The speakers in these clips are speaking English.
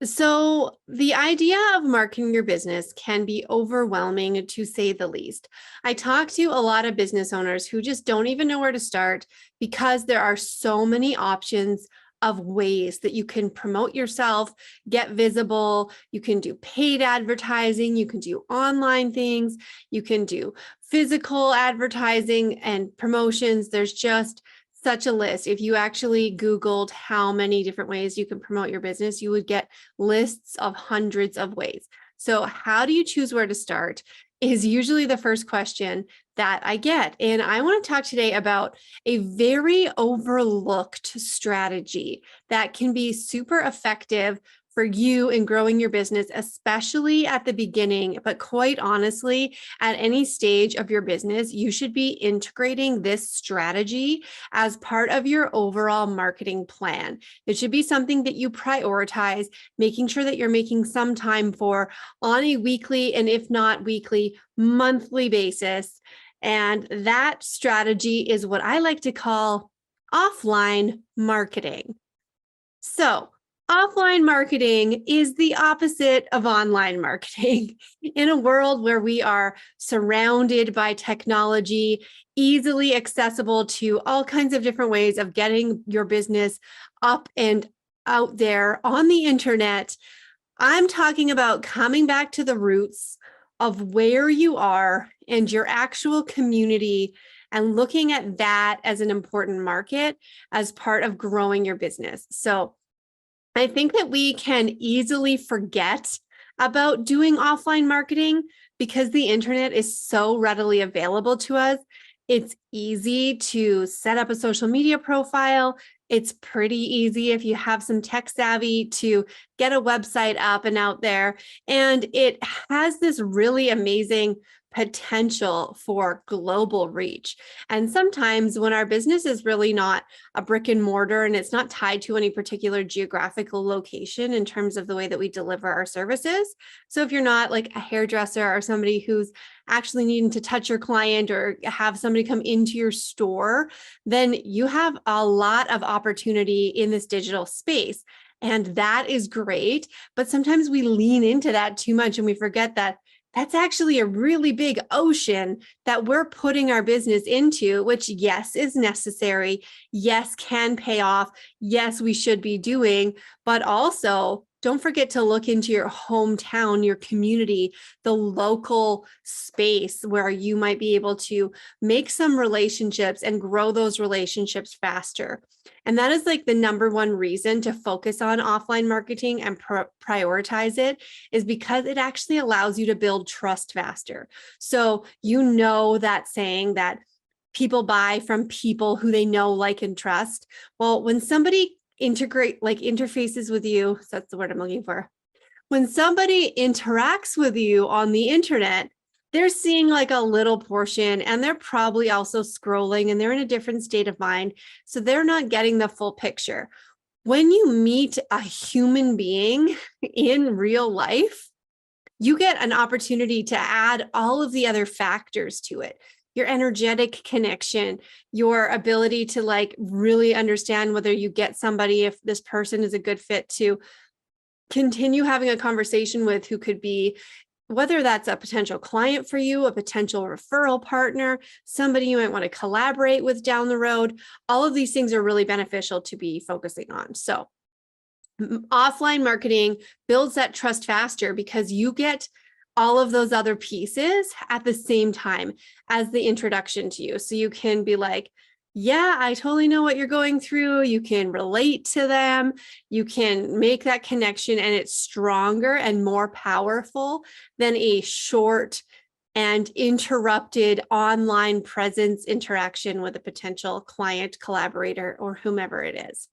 So, the idea of marketing your business can be overwhelming to say the least. I talk to a lot of business owners who just don't even know where to start because there are so many options of ways that you can promote yourself, get visible. You can do paid advertising, you can do online things, you can do physical advertising and promotions. There's just such a list. If you actually Googled how many different ways you can promote your business, you would get lists of hundreds of ways. So, how do you choose where to start? Is usually the first question that I get. And I want to talk today about a very overlooked strategy that can be super effective for you in growing your business, especially at the beginning. But quite honestly, at any stage of your business, you should be integrating this strategy as part of your overall marketing plan. It should be something that you prioritize, making sure that you're making some time for on a weekly, and if not weekly, monthly basis. And that strategy is what I like to call offline marketing. So, offline marketing is the opposite of online marketing. In a world where we are surrounded by technology, easily accessible to all kinds of different ways of getting your business up and out there on the internet, I'm talking about coming back to the roots of where you are and your actual community and looking at that as an important market as part of growing your business. So, I think that we can easily forget about doing offline marketing because the internet is so readily available to us. It's easy to set up a social media profile. It's pretty easy if you have some tech savvy to get a website up and out there. And it has this really amazing potential for global reach. And sometimes when our business is really not a brick and mortar and it's not tied to any particular geographical location in terms of the way that we deliver our services. So if you're not like a hairdresser or somebody who's actually needing to touch your client or have somebody come into your store, then you have a lot of opportunity in this digital space. And that is great. But sometimes we lean into that too much and we forget that that's actually a really big ocean that we're putting our business into, which, yes, is necessary. Yes, can pay off. Yes, we should be doing, but also don't forget to look into your hometown, your community, the local space where you might be able to make some relationships and grow those relationships faster. And that is like the number one reason to focus on offline marketing and prioritize it, is because it actually allows you to build trust faster. So, you know, that saying that people buy from people who they know, like, and trust. Well, when somebody interfaces with you, so that's the word I'm looking for. When somebody interacts with you on the internet, they're seeing like a little portion and they're probably also scrolling and they're in a different state of mind. So they're not getting the full picture. When you meet a human being in real life, you get an opportunity to add all of the other factors to it. Your energetic connection, your ability to like really understand whether you get somebody, if this person is a good fit to continue having a conversation with, who could be, whether that's a potential client for you, a potential referral partner, somebody you might want to collaborate with down the road. All of these things are really beneficial to be focusing on. So, offline marketing builds that trust faster because you get all of those other pieces at the same time as the introduction to you. So you can be like, yeah, I totally know what you're going through. You can relate to them. You can make that connection, and it's stronger and more powerful than a short and interrupted online presence interaction with a potential client, collaborator, or whomever it is.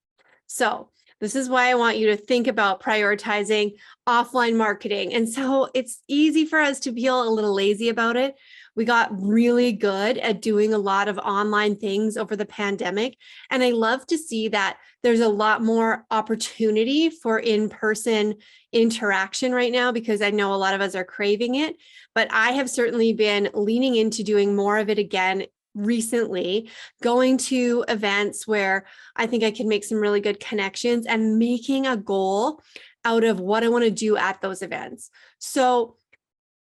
So, this is why I want you to think about prioritizing offline marketing. And so it's easy for us to feel a little lazy about it. We got really good at doing a lot of online things over the pandemic. And I love to see that there's a lot more opportunity for in-person interaction right now, because I know a lot of us are craving it. But I have certainly been leaning into doing more of it again recently, going to events where I think I can make some really good connections, and making a goal out of what I want to do at those events. So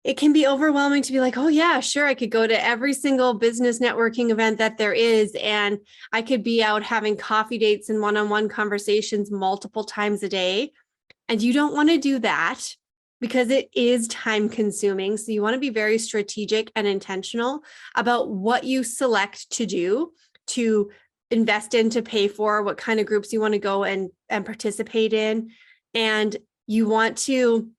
it can be overwhelming to be like, oh yeah, sure, I could go to every single business networking event that there is, and I could be out having coffee dates and one-on-one conversations multiple times a day. And you don't want to do that because it is time consuming. So you want to be very strategic and intentional about what you select to do, to invest in, to pay for, what kind of groups you want to go and participate in. And you want to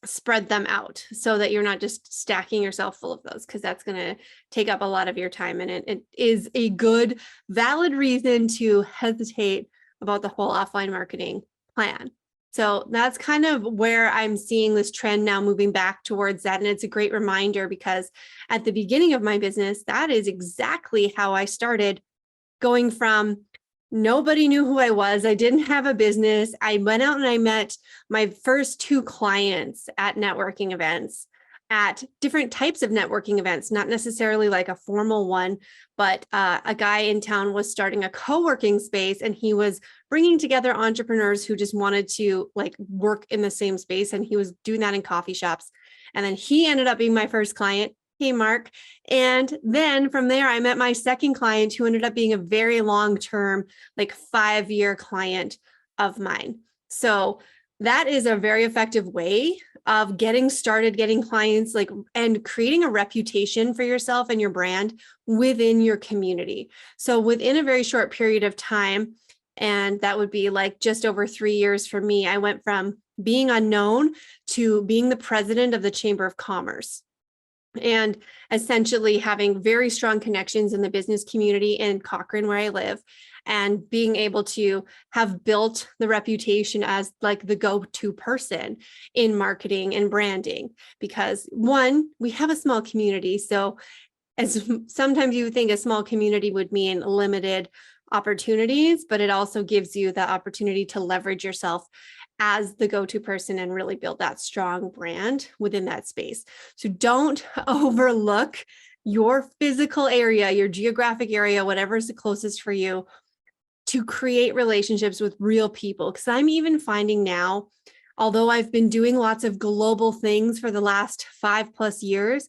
spread them out so that you're not just stacking yourself full of those, because that's going to take up a lot of your time. And it is a good, valid reason to hesitate about the whole offline marketing plan. So that's kind of where I'm seeing this trend now moving back towards that. And it's a great reminder because at the beginning of my business, that is exactly how I started, going from nobody knew who I was. I didn't have a business. I went out and I met my first 2 clients at networking events, at different types of networking events, not necessarily like a formal one, but a guy in town was starting a co-working space, and he was bringing together entrepreneurs who just wanted to like work in the same space. And he was doing that in coffee shops. And then he ended up being my first client. Hey, Mark. And then from there, I met my second client, who ended up being a very long-term, like 5-year client of mine. So that is a very effective way of getting started, getting clients, like, and creating a reputation for yourself and your brand within your community. So within a very short period of time, and that would be like just over 3 years for me, I went from being unknown to being the president of the Chamber of Commerce, and essentially having very strong connections in the business community in Cochrane, where I live, and being able to have built the reputation as like the go-to person in marketing and branding. Because one, we have a small community. So as sometimes you think a small community would mean limited opportunities, but it also gives you the opportunity to leverage yourself as the go-to person and really build that strong brand within that space. So don't overlook your physical area, your geographic area, whatever is the closest for you, to create relationships with real people. Because I'm even finding now, although I've been doing lots of global things for the last 5+ years,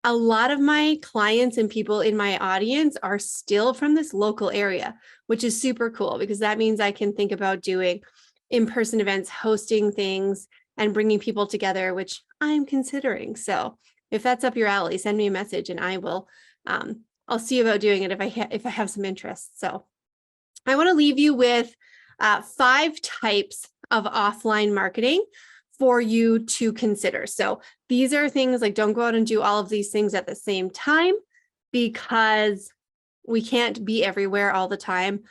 a lot of my clients and people in my audience are still from this local area, which is super cool, because that means I can think about doing in-person events, hosting things, and bringing people together, which I'm considering. So if that's up your alley, send me a message and I will, I'll see about doing it if I have some interest. So I want to leave you with 5 types of offline marketing for you to consider. So these are things like, don't go out and do all of these things at the same time, because we can't be everywhere all the time.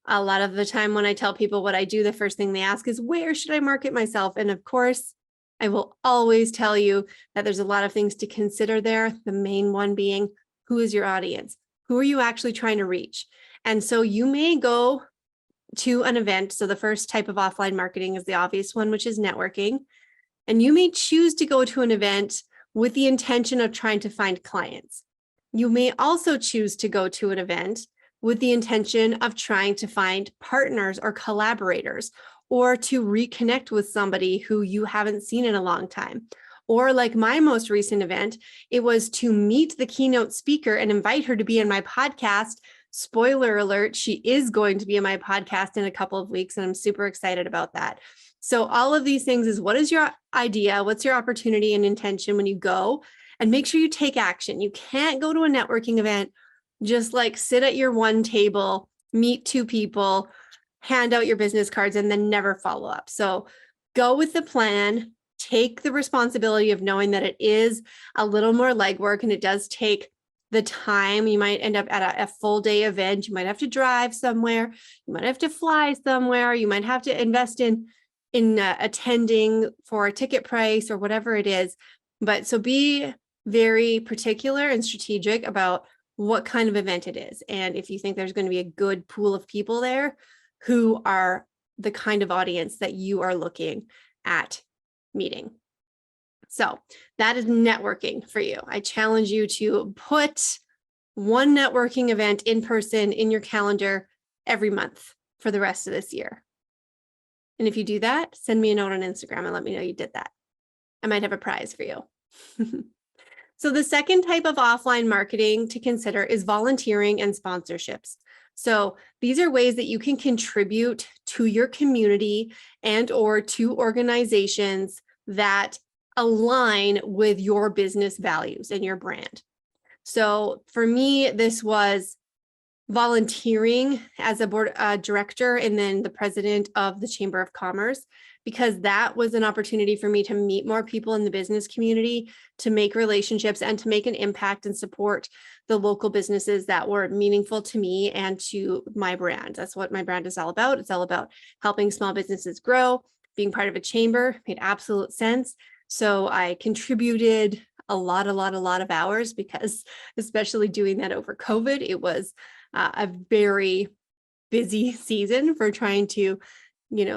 A lot of the time when I tell people what I do, the first thing they ask is, where should I market myself? And of course, I will always tell you that there's a lot of things to consider there. The main one being, who is your audience? Who are you actually trying to reach? And so you may go to an event. So the first type of offline marketing is the obvious one, which is networking. And you may choose to go to an event with the intention of trying to find clients. You may also choose to go to an event with the intention of trying to find partners or collaborators, or to reconnect with somebody who you haven't seen in a long time. Or like my most recent event, it was to meet the keynote speaker and invite her to be in my podcast. Spoiler alert, she is going to be in my podcast in a couple of weeks, and I'm super excited about that. So all of these things is, what is your idea? What's your opportunity and intention when you go? And make sure you take action. You can't go to a networking event, just like sit at your one table, meet 2 people, hand out your business cards, and then never follow up. So go with the plan, take the responsibility of knowing that it is a little more legwork, and it does take the time. You might end up at a full day event. You might have to drive somewhere. You might have to fly somewhere. You might have to invest in attending for a ticket price or whatever it is. But so be very particular and strategic about what kind of event it is. And if you think there's going to be a good pool of people there who are the kind of audience that you are looking at meeting. So that is networking for you. I challenge you to put one networking event in person in your calendar every month for the rest of this year. And if you do that, send me a note on Instagram and let me know you did that. I might have a prize for you. So the second type of offline marketing to consider is volunteering and sponsorships. So these are ways that you can contribute to your community and or to organizations that align with your business values and your brand. So for me, this was volunteering as a board director and then the president of the Chamber of Commerce, because that was an opportunity for me to meet more people in the business community, to make relationships and to make an impact and support the local businesses that were meaningful to me and to my brand. That's what my brand is all about. It's all about helping small businesses grow. Being part of a chamber made absolute sense. So I contributed a lot of hours, because especially doing that over COVID, it was a very busy season for trying to,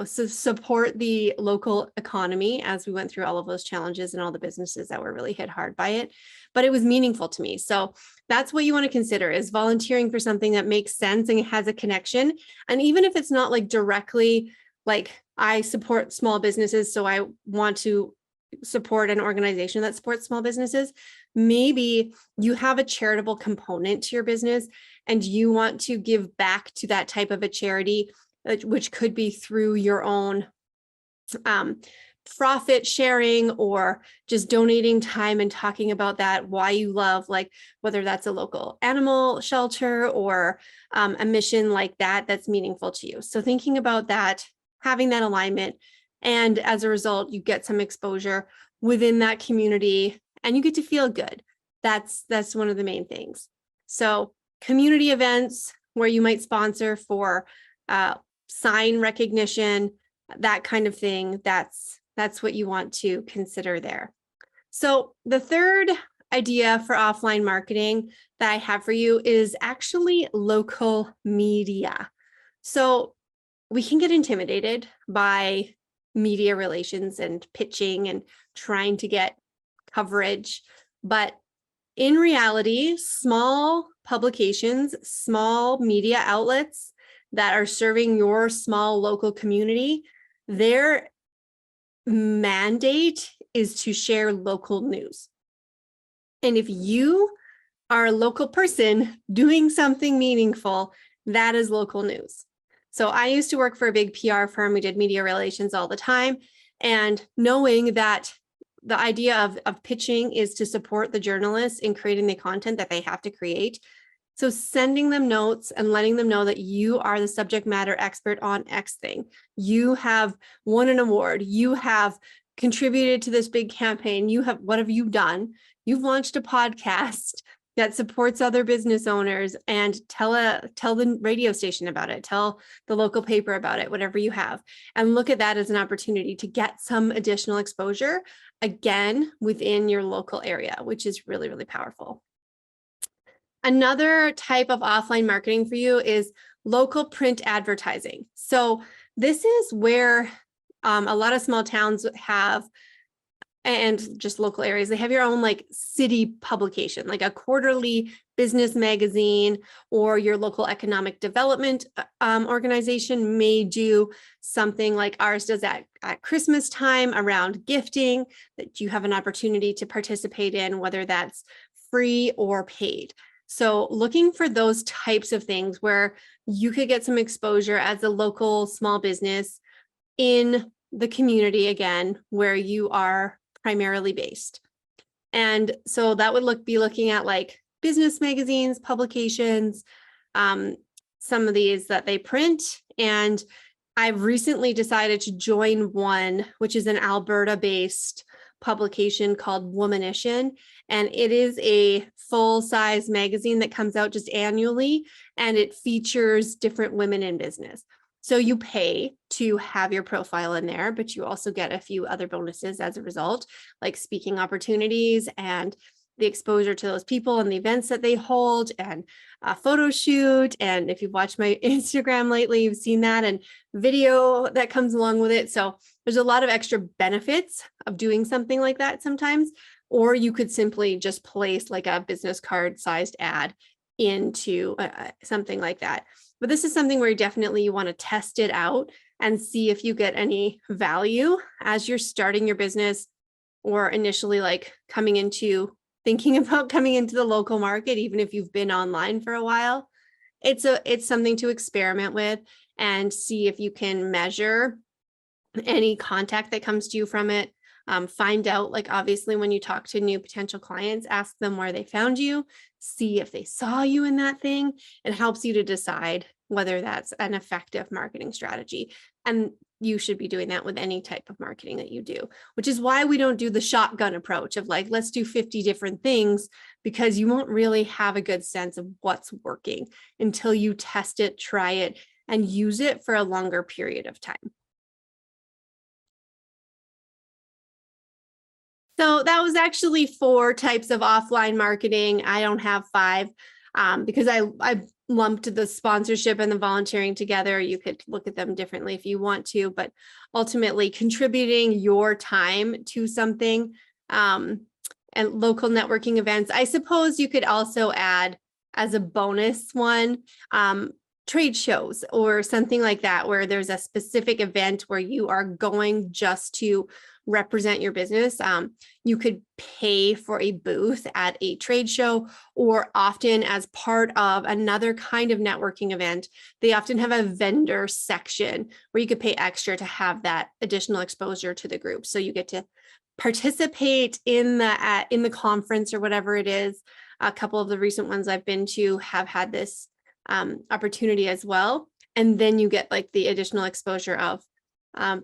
support the local economy as we went through all of those challenges and all the businesses that were really hit hard by it. But it was meaningful to me. So that's what you want to consider, is volunteering for something that makes sense and has a connection. And even if it's not like directly, like I support small businesses, so I want to support an organization that supports small businesses, maybe you have a charitable component to your business and you want to give back to that type of a charity, which could be through your own profit sharing or just donating time and talking about that, why you love, like whether that's a local animal shelter or a mission like that that's meaningful to you. So thinking about that, having that alignment, and as a result, you get some exposure within that community and you get to feel good. That's one of the main things. So community events where you might sponsor for sign recognition, that kind of thing, that's what you want to consider there. So the third idea for offline marketing that I have for you is actually local media. So we can get intimidated by media relations and pitching and trying to get coverage. But in reality, small publications, small media outlets that are serving your small local community, their mandate is to share local news. And if you are a local person doing something meaningful, that is local news. So I used to work for a big PR firm. We did media relations all the time. And knowing that the idea of pitching is to support the journalists in creating the content that they have to create. So sending them notes and letting them know that you are the subject matter expert on X thing. You have won an award. You have contributed to this big campaign. What have you done? You've launched a podcast that supports other business owners, and tell the radio station about it, tell the local paper about it, whatever you have, and look at that as an opportunity to get some additional exposure, again, within your local area, which is really, really powerful. Another type of offline marketing for you is local print advertising. So this is where a lot of small towns have, and just local areas, they have your own like city publication, like a quarterly business magazine, or your local economic development organization may do something like ours does at Christmas time around gifting, that you have an opportunity to participate in, whether that's free or paid. So looking for those types of things where you could get some exposure as a local small business in the community, again, where you are primarily based. And so that would be looking at like business magazines, publications, some of these that they print. And I've recently decided to join one, which is an Alberta-based publication called Womanition. And it is a full-size magazine that comes out just annually, and it features different women in business. So you pay to have your profile in there, but you also get a few other bonuses as a result, like speaking opportunities and the exposure to those people and the events that they hold, and a photo shoot. And if you've watched my Instagram lately, you've seen that, and video that comes along with it. So there's a lot of extra benefits of doing something like that sometimes, or you could simply just place like a business card sized ad into something like that. But this is something where you definitely want to test it out and see if you get any value as you're starting your business or initially like thinking about coming into the local market, even if you've been online for a while. It's something to experiment with and see if you can measure any contact that comes to you from it. Find out, like, obviously, when you talk to new potential clients, ask them where they found you, see if they saw you in that thing. It helps you to decide whether that's an effective marketing strategy. And you should be doing that with any type of marketing that you do, which is why we don't do the shotgun approach of like, let's do 50 different things, because you won't really have a good sense of what's working until you test it, try it, and use it for a longer period of time. So that was actually 4 types of offline marketing. I don't have 5 because I lumped the sponsorship and the volunteering together. You could look at them differently if you want to, but ultimately contributing your time to something, and local networking events. I suppose you could also add as a bonus one, trade shows or something like that, where there's a specific event where you are going just to represent your business. You could pay for a booth at a trade show, or often as part of another kind of networking event, they often have a vendor section where you could pay extra to have that additional exposure to the group. So you get to participate in the conference or whatever it is. A couple of the recent ones I've been to have had this opportunity as well. And then you get like the additional exposure of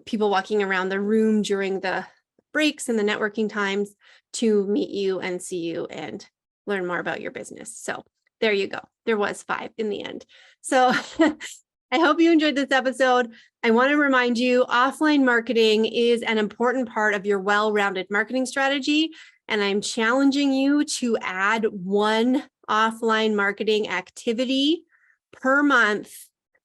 people walking around the room during the breaks and the networking times to meet you and see you and learn more about your business. So there you go. There was 5 in the end. So I hope you enjoyed this episode. I want to remind you, offline marketing is an important part of your well-rounded marketing strategy. And I'm challenging you to add 1 offline marketing activity per month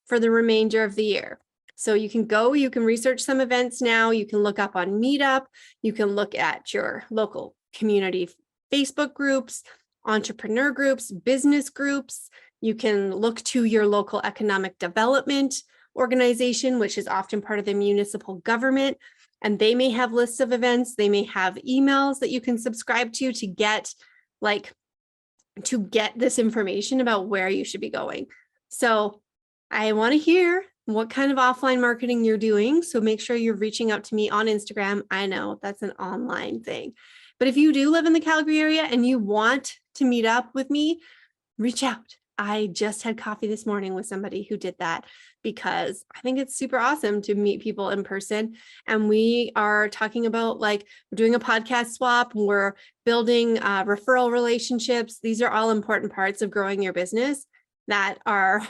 for the remainder of the year. So you can research some events now. You can look up on Meetup. You can look at your local community Facebook groups, entrepreneur groups, business groups. You can look to your local economic development organization, which is often part of the municipal government. And they may have lists of events. They may have emails that you can subscribe to get this information about where you should be going. So I want to hear what kind of offline marketing you're doing. So make sure you're reaching out to me on Instagram. I know that's an online thing, but if you do live in the Calgary area and you want to meet up with me, reach out. I just had coffee this morning with somebody who did that because I think it's super awesome to meet people in person. And we are talking about we're doing a podcast swap. We're building referral relationships. These are all important parts of growing your business that are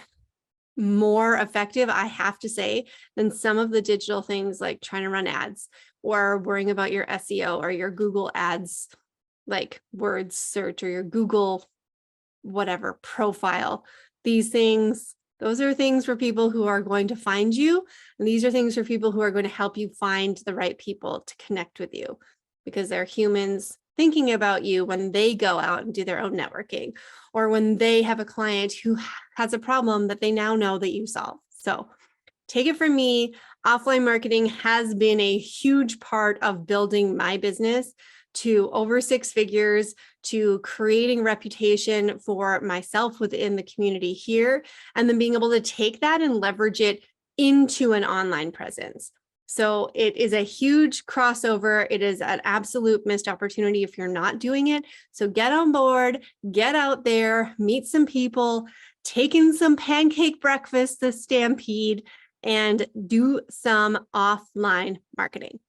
more effective, I have to say, than some of the digital things like trying to run ads or worrying about your SEO or your Google ads, like word search or your Google whatever profile. These things, those are things for people who are going to find you. And these are things for people who are going to help you find the right people to connect with you, because they're humans thinking about you when they go out and do their own networking, or when they have a client who has a problem that they now know that you solve. So take it from me, offline marketing has been a huge part of building my business to over 6 figures, to creating reputation for myself within the community here, and then being able to take that and leverage it into an online presence. So it is a huge crossover. It is an absolute missed opportunity if you're not doing it. So get on board, get out there, meet some people, take in some pancake breakfast, the Stampede, and do some offline marketing.